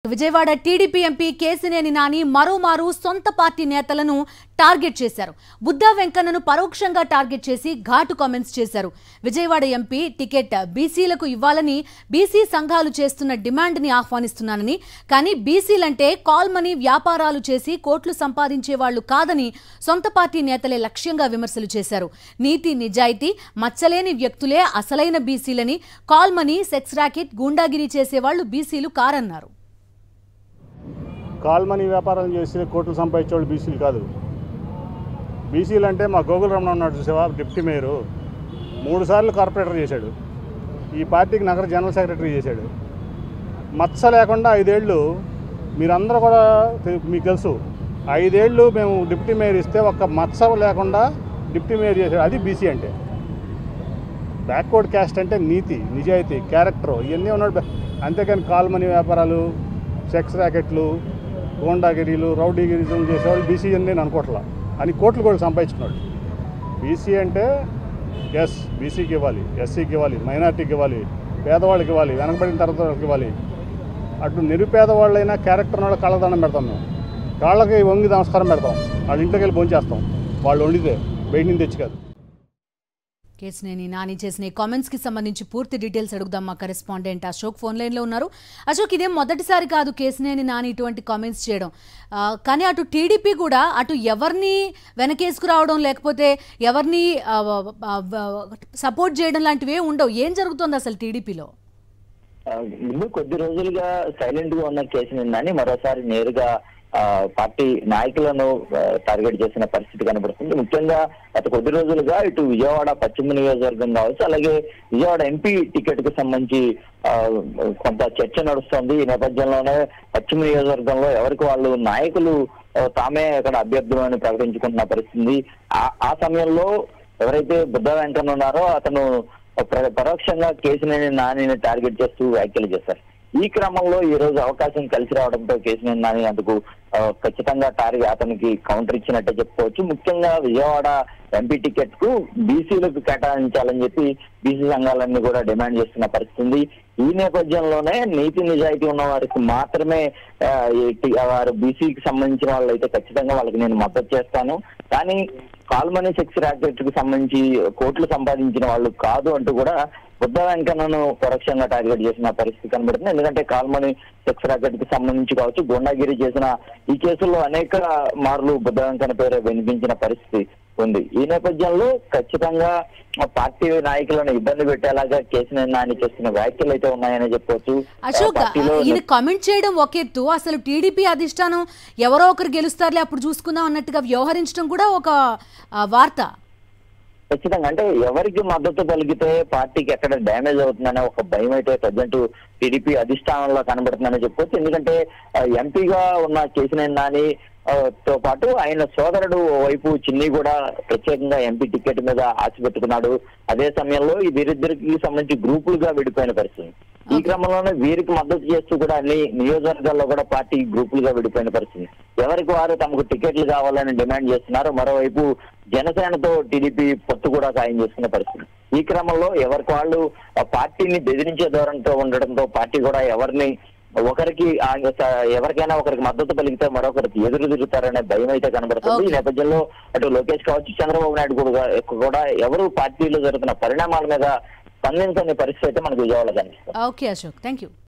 Vijayawada TDP MP Kesineni Nani మరోమారు సొంత party నేతలను టార్గెట్ చేశారు. బుద్ధా వెంకన్నను పరోక్షంగా టార్గెట్ చేసి ఘాటు కామెంట్స్ చేశారు. విజయవాడ ఎంపీ టికెట్ బీసీలకు ఇవ్వాలని బీసీ సంఘాలు చేస్తున్న డిమాండ్ని ఆహ్వానిస్తున్నానని, కానీ బీసీలంటే కాల్ మనీ వ్యాపారాలు చేసి కోట్లు సంపాదించే వాళ్లు కాదని సొంత పార్టీ నేతలే లక్ష్యంగా విమర్శలు చేశారు. నీతి నిజాయితీ మచ్చలేని వ్యక్తులే అసలైన బీసీలని, కాల్ మనీ సెక్స్ ర్యాకెట్ గూండాగిరి చేసేవాళ్లు బీసీలు కారన్నారు. కాల్ మనీ వ్యాపారాలు చేసి కోట్లు సంపాదించేవాళ్ళు బీసీలు కాదు. బీసీలు అంటే మా గోగుల రమణ ఉన్నాడు చూసావా, డిప్యూటీ మేయరు, 3 సార్లు కార్పొరేటర్ చేశాడు, ఈ పార్టీకి నగర జనరల్ సెక్రటరీ చేశాడు. మచ్చ లేకుండా 5 ఏళ్ళు మీరందరూ కూడా మీకు తెలుసు, 5 ఏళ్ళు మేము డిప్యూటీ మేయర్ ఇస్తే ఒక్క మచ్చ లేకుండా డిప్యూటీ మేయర్ చేశాడు. అది బీసీ అంటే. బ్యాక్వర్డ్ క్యాస్ట్ అంటే నీతి నిజాయితీ క్యారెక్టర్ ఇవన్నీ ఉన్నాడు. అంతేకాని కాల్ మనీ వ్యాపారాలు, సెక్స్ ర్యాకెట్లు, గోండాగిరీలు, రౌడీగిరిజం చేసేవాళ్ళు బీసీ అని నేను అనుకోవట్లా. అని కోట్లు కూడా సంపాదించుకున్నాడు. బీసీ అంటే ఎస్ బీసీకి ఇవ్వాలి, ఎస్సీకి ఇవ్వాలి, మైనార్టీకి ఇవ్వాలి, పేదవాళ్ళకి ఇవ్వాలి, వెనకబడిన తరగతి వాళ్ళకి ఇవ్వాలి. అటు నిరుపేదవాళ్ళైనా క్యారెక్టర్ వాళ్ళ కళ్ళదండం పెడతాం. మేము కాళ్ళకి వంగి నమస్కారం పెడతాం, వాళ్ళ ఇంటికి వెళ్ళి భోంచేస్తాం, వాళ్ళు వండితే బయట నుంచి తెచ్చి కాదు. కేసినేని నాని చేసిన ఈ కామెంట్స్ కి సంబంధించి పూర్తి డీటెయిల్స్ అడుగుదాం. మా కరెస్పాండెంట్ అశోక్ ఫోన్ లైన్ లో ఉన్నారు. అశోక్, ఇదేం మొదటిసారి కాదు కేసినేని నాని ఇటువంటి కామెంట్స్ చేయడం, కానీ అటు టీడీపీ కూడా అటు ఎవరిని వెనకేసుకురావడం లేకపోతే ఎవరిని సపోర్ట్ చేయడం లాంటివి ఉండవు. ఏం జరుగుతుంది అసలు టీడీపీలో? ముందు కొద్ది రోజులుగా సైలెంట్ గా ఉన్న కేసినేని నాని మరోసారి నేరుగా పార్టీ నాయకులను టార్గెట్ చేసిన పరిస్థితి కనబడుతుంది. ముఖ్యంగా గత కొద్ది రోజులుగా ఇటు విజయవాడ పశ్చిమ నియోజకవర్గం కావచ్చు, అలాగే విజయవాడ ఎంపీ టికెట్ కు సంబంధించి కొంత చర్చ నడుస్తోంది. ఈ నేపథ్యంలోనే పశ్చిమ నియోజకవర్గంలో ఎవరికి వాళ్ళు నాయకులు తామే అక్కడ అభ్యర్థులను ప్రకటించుకుంటున్న పరిస్థితి. ఆ సమయంలో ఎవరైతే బుద్ధా వెంకన్న ఉన్నారో అతను పరోక్షంగా కేసినేని నానిని టార్గెట్ చేస్తూ వ్యాఖ్యలు చేశారు. ఈ క్రమంలో ఈ రోజు అవకాశం కలిసి రావడంతో కేసినేని నాని అందుకు ఖచ్చితంగా అతనికి కౌంటర్ ఇచ్చినట్టే చెప్పుకోవచ్చు. ముఖ్యంగా విజయవాడ ఎంపీ టికెట్ కు బీసీలకు కేటాయించాలని చెప్పి బీసీ సంఘాలన్నీ కూడా డిమాండ్ చేస్తున్న పరిస్థితి. ఈ నేపథ్యంలోనే నీతి నిజాయితీ ఉన్న వారికి మాత్రమే వారు బీసీకి సంబంధించిన వాళ్ళు అయితే ఖచ్చితంగా వాళ్ళకి నేను మద్దతు చేస్తాను, కానీ కాల్ మనీ సెక్స్ ర్యాకెట్ కు సంబంధించి కోట్లు సంపాదించిన వాళ్ళు కాదు అంటూ కూడా బుద్ధా వెంకన్నను పరోక్షంగా టార్గెట్ చేసిన పరిస్థితి కనబడుతుంది. ఎందుకంటే కాల్ మనీ సెక్స్ ర్యాకెట్ కి సంబంధించి కావచ్చు, గూండాగిరి చేసిన ఈ కేసుల్లో అనేక మార్లు బుద్ధా వెంకన్న పేరు వినిపించిన పరిస్థితి ఉంది. ఈ నేపథ్యంలో ఖచ్చితంగా పార్టీ నాయకులను ఇబ్బంది పెట్టేలాగా కేసినేని నాని చేస్తున్న వ్యాఖ్యలు అయితే ఉన్నాయని చెప్పవచ్చు. అశోక్, ఈయన కామెంట్ చేయడం ఒక ఎత్తు, అసలు టీడీపీ అధిష్టానం ఎవరో ఒకరు గెలుస్తారులే అప్పుడు చూసుకుందాం అన్నట్టుగా వ్యవహరించడం కూడా ఒక వార్త. ఖచ్చితంగా అంటే ఎవరికి మద్దతు పలికితే పార్టీకి ఎక్కడ డ్యామేజ్ అవుతుందనే ఒక భయం అయితే ప్రజెంట్ టీడీపీ అధిష్టానంలో కనబడుతుందని చెప్పుకోవచ్చు. ఎందుకంటే ఎంపీగా ఉన్న కేసినేని నాని తో పాటు ఆయన సోదరుడు వైపు చిన్ని కూడా ప్రత్యేకంగా ఎంపీ టికెట్ మీద ఆశ పెట్టుకున్నాడు. అదే సమయంలో ఈ వీరిద్దరికి సంబంధించి గ్రూపులుగా విడిపోయిన పరిస్థితి. ఈ క్రమంలోనే వీరికి మద్దతు చేస్తూ కూడా అన్ని నియోజకవర్గాల్లో కూడా పార్టీ గ్రూపులుగా విడిపోయిన పరిస్థితి. ఎవరికి వారు తమకు టికెట్లు కావాలని డిమాండ్ చేస్తున్నారు. మరోవైపు జనసేనతో టీడీపీ పొత్తు కూడా ఖాయం చేసుకున్న పరిస్థితి. ఈ క్రమంలో ఎవరికి వాళ్ళు పార్టీని బెదిరించే ధోరణితో ఉండడంతో పార్టీ కూడా ఎవరికైనా ఒకరికి మద్దతు పలికితే మరొకరికి ఎదురు తిరుగుతారనే భయం అయితే కనబడుతుంది. ఈ నేపథ్యంలో అటు లోకేష్ కావచ్చు, చంద్రబాబు నాయుడు కూడా ఎవరు పార్టీలో జరుగుతున్న పరిణామాల మీద స్పందించని పరిస్థితి అయితే మనకు విజయవాడలో కనిపిస్తుంది. Okay Ashok, thank you.